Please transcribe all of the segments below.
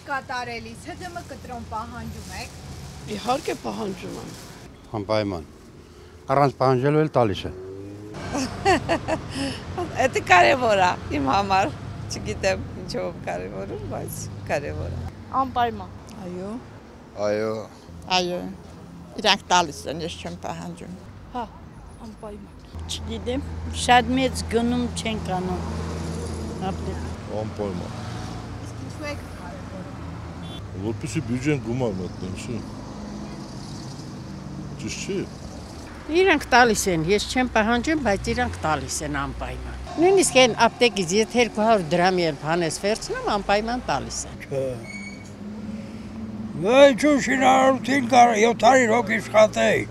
կատարելիս ՀԴՄ կտրոն պահանջում եք։ Իհարկե պահանջում եմ։ Անպայման։ Առանց պահանջելու էլ տալիս է։ Դա կարևոր է իմ համար, չգիտեմ ինչով կարևոր է, բայց կարևոր է։ Անպայման։ Այո։ Այո։ Այո։ Իրանք տալիս են, ես չեմ պահանջում։ Հա, անպայման։ Չգիտեմ, շատ մեծ գնում չենք անում։ Անպայման։ Իսկ ինչու եք կարևորում։ Որպեսզի բյուջեն գումար մտնեն, շի։ Ճիշտ չի։ Իրանք տալիս են, ես չեմ պահանջում, բայց իրանք տալիս են անպայման։ Նույնիսկ այն ապտեկից եթե 200 դրամ երբ հանես վերցնում, անպայման տալիս են։ Վայ շինարարություն կար 700 հոգի աշխատեի։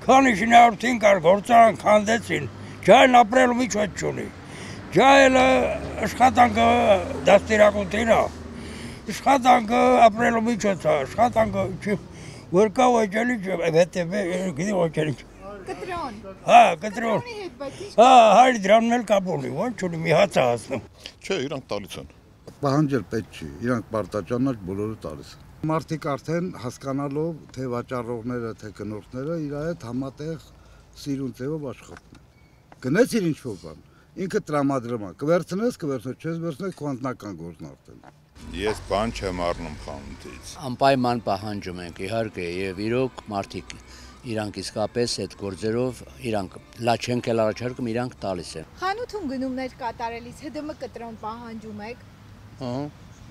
Քանի շինարարություն կար գործարան քանդեցին, ջայն ապրելու միջոց չունի։ Ջայլը աշխատանքը դաստիարակություն է։ Աշխատանքը ապրելու միջոց է, աշխատանքը որ կա ոչելի հետևե գիտի ոչելի։ Կտրոն։ Հա, կտրոն։ Հա, 100 դրամն էլ կապ ունի, ոչ ունի մի հաց է հասնում։ Չէ, իրանք տալիս են։ Պահանջել պետք չի, իրանք պարտաճանաչ բոլորը տալիս են։ Մարդիկ արդեն հասկանալով, թե վաճառողները, թե գնորդները իր հետ համատեղ սիրուն ձևով աշխատում են։ Գնեցիր ինչ-որ բան, ինքը տրամադրում է, կվերցնես, չես վերցնես, քո անձնական գործն արդեն։ Ես բան չեմ առնում խանութից։ Անպայման պահանջում ենք, իհարկե, եւ իրոք մարդիկ իրանք իսկապես այդ գործերով իրանք լա չենք էլ առաջարկում, իրանք տալիս են։ Խանութում գնումներ կատարելիս ՀԴՄ կտրոն պահանջում եք։ Հա,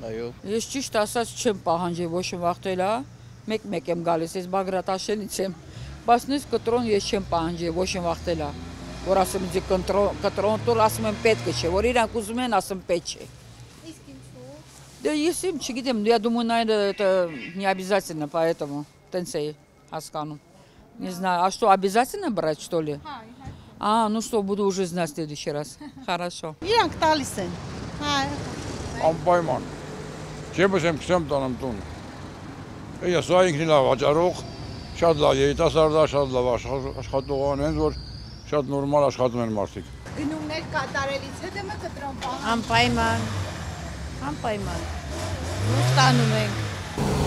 այո։ Ես ճիշտ ասած չեմ պահանջել ոչ վախտել, հա։ Մեկ-մեկ եմ գալիս, ես Բագրատաշենից եմ։ Բայց նույնիսկ կտրոն ես չեմ պահանջել, ոչ վախտել, որ ասում ինձ կտրոն տուր, ասում եմ պետք չէ, որ իրանք уզում են, ասում պետք չէ։ Իսկ ինչու։ Да если чигидем, я думаю, наверное, это не обязательно, поэтому тенсей хаскану. Не знаю, а что, обязательно брать, что ли? А, ну что, буду уже знать в следующий раз. Хорошо. Իրանք տալիս են։ Անպայման։ Չեմ քսեմ տանեմ տուն։ Ես ինքնին լավ վաճառող, շատ լավ երիտասարդ, շատ լավ աշխատողան են, որ շատ նորմալ աշխատում են մարդիկ։ Գնումներ կատարելիս ՀԴՄ կտրոն պահանջում։ Անպայման։ Անպայման։ Ստանում ենք։